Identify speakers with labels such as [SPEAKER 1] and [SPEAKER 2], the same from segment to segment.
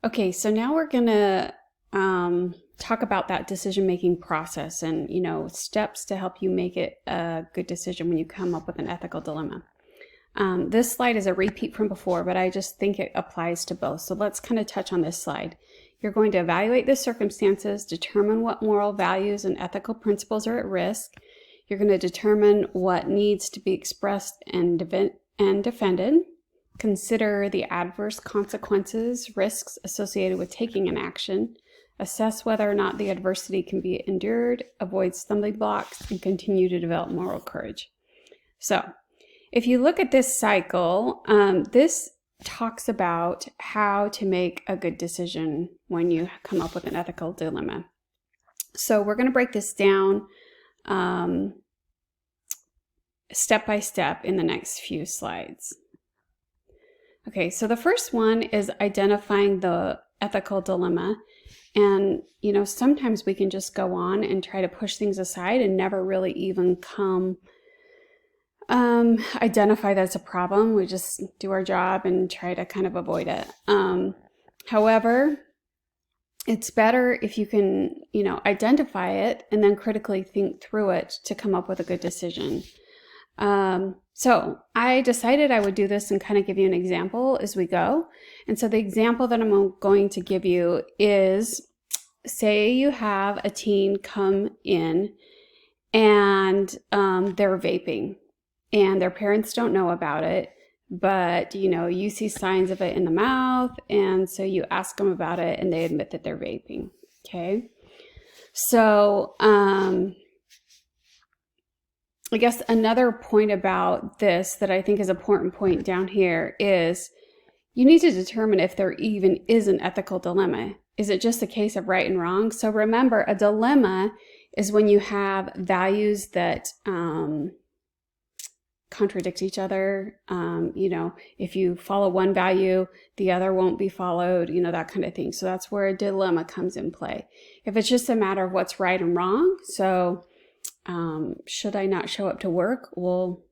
[SPEAKER 1] Okay, so now we're gonna talk about that decision-making process and, steps to help you make it a good decision when you come up with an ethical dilemma. This slide is a repeat from before, but I just think it applies to both. So let's kind of touch on this slide. You're going to evaluate the circumstances, determine what moral values and ethical principles are at risk. You're going to determine what needs to be expressed and defended. Consider the adverse consequences, risks associated with taking an action. Assess whether or not the adversity can be endured, avoid stumbling blocks, and continue to develop moral courage. So, if you look at this cycle, this talks about how to make a good decision when you come up with an ethical dilemma. So we're going to break this down step by step in the next few slides. Okay, so the first one is identifying the ethical dilemma. And, sometimes we can just go on and try to push things aside and never really even identify that it's a problem. We just do our job and try to kind of avoid it. However, it's better if you can, identify it and then critically think through it to come up with a good decision. So I decided I would do this and kind of give you an example as we go. And so the example that I'm going to give you is, say you have a teen come in and they're vaping. And their parents don't know about it, but, you see signs of it in the mouth, and so you ask them about it, and they admit that they're vaping, okay? So, I guess another point about this that I think is an important point down here is you need to determine if there even is an ethical dilemma. Is it just a case of right and wrong? So remember, a dilemma is when you have values that contradict each other. If you follow one value, the other won't be followed, that kind of thing. So that's where a dilemma comes in play. If it's just a matter of what's right and wrong, so should I not show up to work? Well,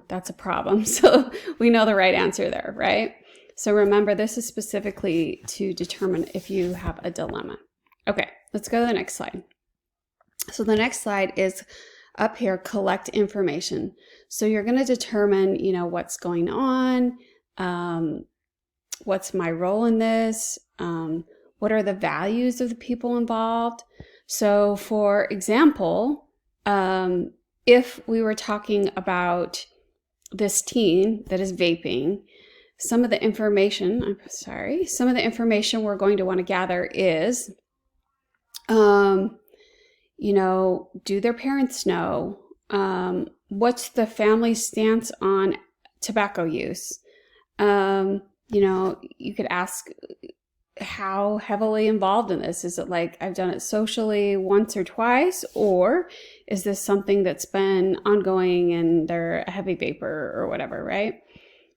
[SPEAKER 1] that's a problem. So we know the right answer there, right? So remember, this is specifically to determine if you have a dilemma. Okay, let's go to the next slide. So the next slide is up here, collect information. So you're going to determine, what's going on, what's my role in this, what are the values of the people involved. So for example, if we were talking about this teen that is vaping, some of the information we're going to want to gather is, do their parents know? What's the family stance on tobacco use? You could ask, how heavily involved in this? Is it like I've done it socially once or twice, or is this something that's been ongoing and they're a heavy vapor or whatever, right?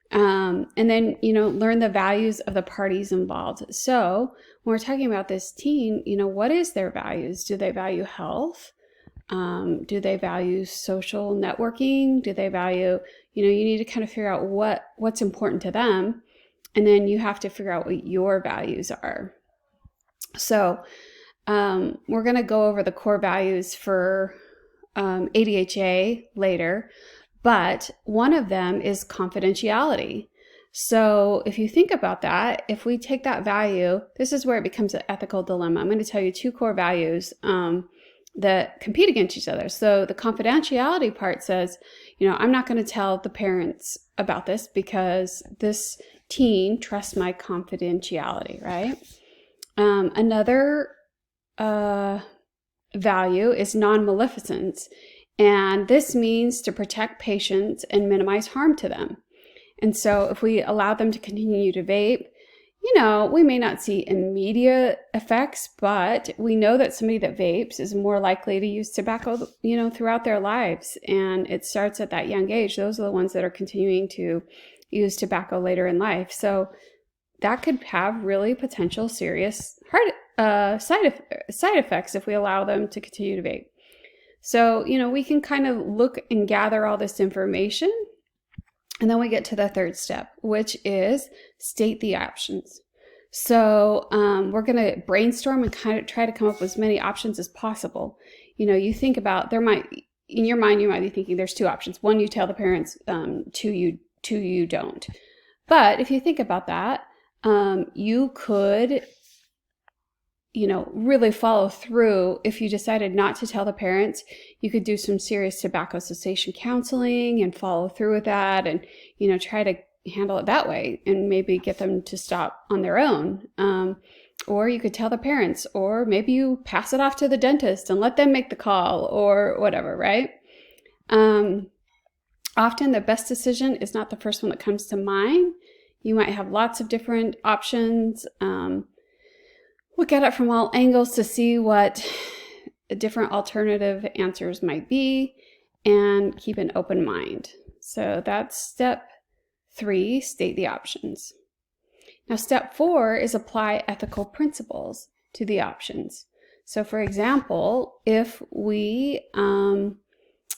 [SPEAKER 1] And then, learn the values of the parties involved. So when we're talking about this teen, what is their values? Do they value health? Do they value social networking? Do they value, you need to kind of figure out what's important to them. And then you have to figure out what your values are. So we're going to go over the core values for ADHA later, but one of them is confidentiality. So if you think about that, if we take that value, this is where it becomes an ethical dilemma. I'm going to tell you two core values that compete against each other. So the confidentiality part says, I'm not going to tell the parents about this because this teen trusts my confidentiality, right? Another value is non-maleficence. And this means to protect patients and minimize harm to them. And so if we allow them to continue to vape, we may not see immediate effects, but we know that somebody that vapes is more likely to use tobacco, throughout their lives. And it starts at that young age. Those are the ones that are continuing to use tobacco later in life. So that could have really potential serious side effects if we allow them to continue to vape. So, we can kind of look and gather all this information, and then we get to the third step, which is state the options. So we're going to brainstorm and kind of try to come up with as many options as possible. You think about, in your mind, you might be thinking there's two options. One, you tell the parents, two, you don't. But if you think about that, you could, really follow through. If you decided not to tell the parents, you could do some serious tobacco cessation counseling and follow through with that, and, try to handle it that way and maybe get them to stop on their own. Or you could tell the parents, or maybe you pass it off to the dentist and let them make the call or whatever, right? Often the best decision is not the first one that comes to mind. You might have lots of different options. Look at it from all angles to see what different alternative answers might be, and keep an open mind. So that's step 3, state the options. Now, step 4 is apply ethical principles to the options. So for example, if we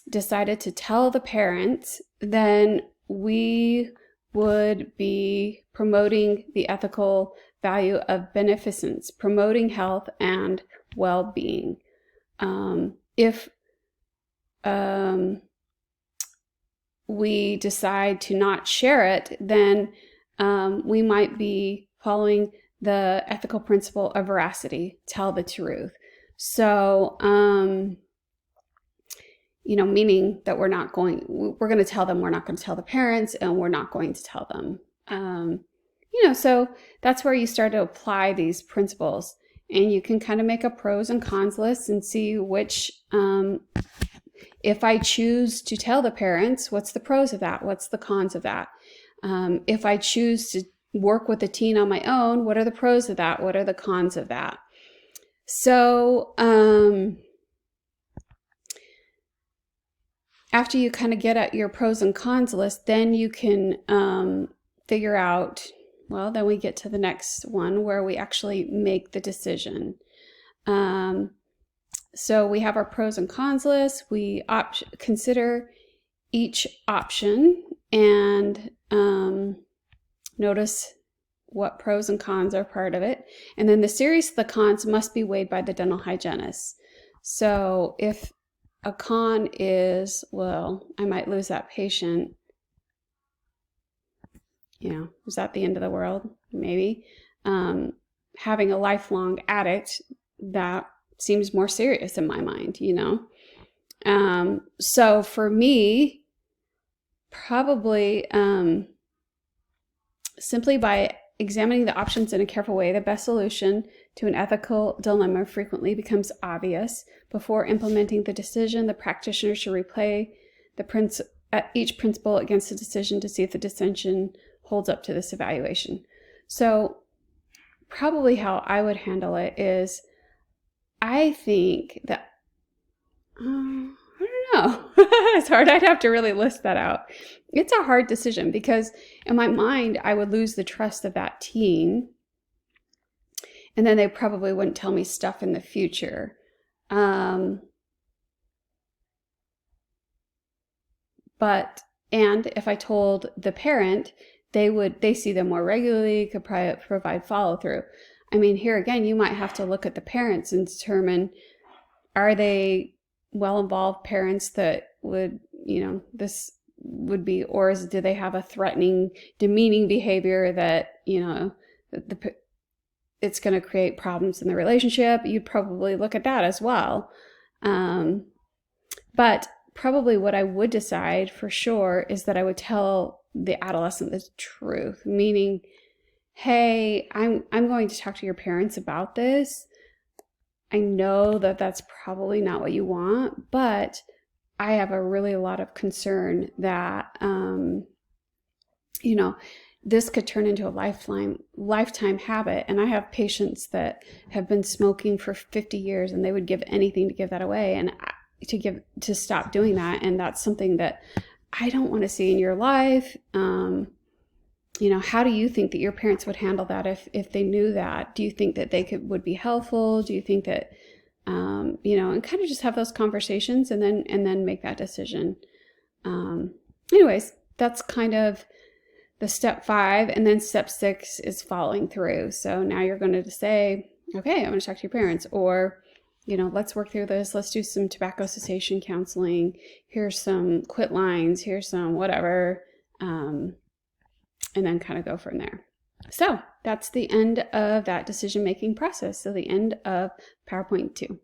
[SPEAKER 1] decided to tell the parents, then we would be promoting the ethical value of beneficence, promoting health and well-being. If we decide to not share it, then we might be following the ethical principle of veracity, tell the truth. So, meaning that we're going to tell them, we're not going to tell the parents, and we're not going to tell them. So that's where you start to apply these principles, and you can kind of make a pros and cons list and see which, if I choose to tell the parents, what's the pros of that? What's the cons of that? If I choose to work with a teen on my own, what are the pros of that? What are the cons of that? So after you kind of get at your pros and cons list, then you can figure out, well, then we get to the next one where we actually make the decision. So we have our pros and cons list. We consider each option and notice what pros and cons are part of it. And then the series of the cons must be weighed by the dental hygienist. So if a con is, well, I might lose that patient, is that the end of the world? Maybe. Having a lifelong addict, that seems more serious in my mind, So for me, probably simply by examining the options in a careful way, the best solution to an ethical dilemma frequently becomes obvious. Before implementing the decision, the practitioner should replay each principle against the decision to see if the decision holds up to this evaluation. So probably how I would handle it is, I think that, I don't know. It's hard. I'd have to really list that out. It's a hard decision because in my mind, I would lose the trust of that teen. And then they probably wouldn't tell me stuff in the future. And if I told the parent, they see them more regularly, could provide follow through. I mean, here again, you might have to look at the parents and determine, are they well-involved parents that would, this would be, or do they have a threatening, demeaning behavior that, it's going to create problems in the relationship? You'd probably look at that as well. But probably what I would decide for sure is that I would tell the adolescent the truth, meaning, hey, I'm going to talk to your parents about this. I know that that's probably not what you want, but I have a lot of concern that, this could turn into a lifetime habit. And I have patients that have been smoking for 50 years and they would give anything to give that away and to stop doing that. And that's something that I don't want to see in your life. How do you think that your parents would handle that if they knew that? Do you think that would be helpful? Do you think that, and kind of just have those conversations and then make that decision. Anyways, that's kind of the step 5, and then step 6 is following through. So now you're going to say, okay, I'm going to talk to your parents, or, let's work through this. Let's do some tobacco cessation counseling. Here's some quit lines. Here's some whatever. And then kind of go from there. So that's the end of that decision-making process. So the end of PowerPoint 2.